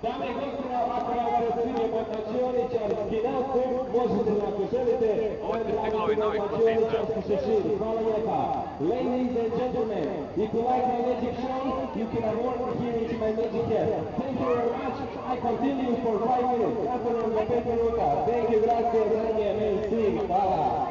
Dame i gospodo, ako vam se sviđa mačioničarski nastup, možete ako želite napraviti mačioničarski šešir. Hvala lijepa. Ladies and gentlemen, if you like my magic show, you can award here into my magic hat. Thank you very much. I continue for 5 minutes. Nastavljam za 5 minuta. Thank you, grazie, merci. Hvala.